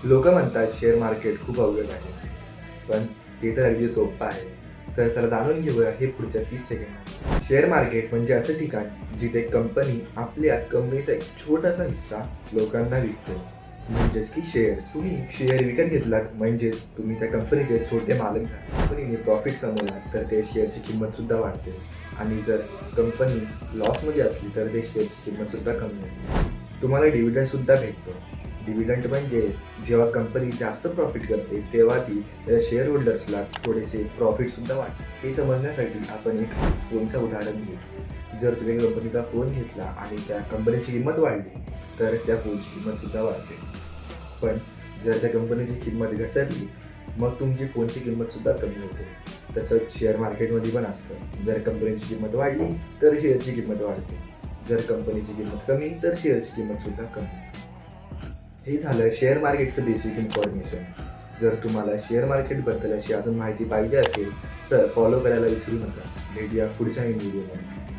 लोक म्हणतात share market खूप अवघड आहे, पण ते तर अगदी सोपं आहे. तर चला जाणून घेऊया हे पुढच्या 30 सेकंदात. शेअर मार्केट म्हणजे असं ठिकाण जिथे कंपनी आपल्या कंपनीचा एक छोटासा हिस्सा लोकांना विकते. म्हणजेच की शेअर्स. तुम्ही शेअर विकत घेतलात म्हणजेच तुम्ही त्या कंपनीचे छोटे मालक झाले. कंपनीने प्रॉफिट कमवला तर ते शेअरची किंमत सुद्धा वाढते आणि जर कंपनी लॉसमध्ये असली तर ते शेअरची किंमत सुद्धा कमी होते. तुम्हाला डिव्हिडंड सुद्धा भेटतो. डिव्हिडंड म्हणजे जेव्हा कंपनी जास्त प्रॉफिट करते तेव्हा ती त्याच्या शेअर होल्डर्सला थोडेसे प्रॉफिट सुद्धा वाटते. हे समजण्यासाठी आपण एक फोनचं उदाहरण घेऊ. जर तुम्ही कंपनीचा फोन घेतला आणि त्या कंपनीची किंमत वाढली तर त्या फोनची किंमत सुद्धा वाढते. पण जर त्या कंपनीची किंमत घसरली मग तुमची फोनची किंमत सुद्धा कमी होते. तसंच शेअर मार्केटमध्ये पण असतं. जर कंपनीची किंमत वाढली तर शेअरची किंमत वाढते. जर कंपनीची किंमत कमी तर शेअरची किंमत सुद्धा कमी. हे झालं शेअर मार्केटचं बेसिक इन्फॉर्मेशन. जर तुम्हाला शेअर मार्केटबद्दल अशी अजून माहिती पाहिजे असेल तर फॉलो करायला विसरू नका. भेटूया पुढच्या व्हिडिओमध्ये.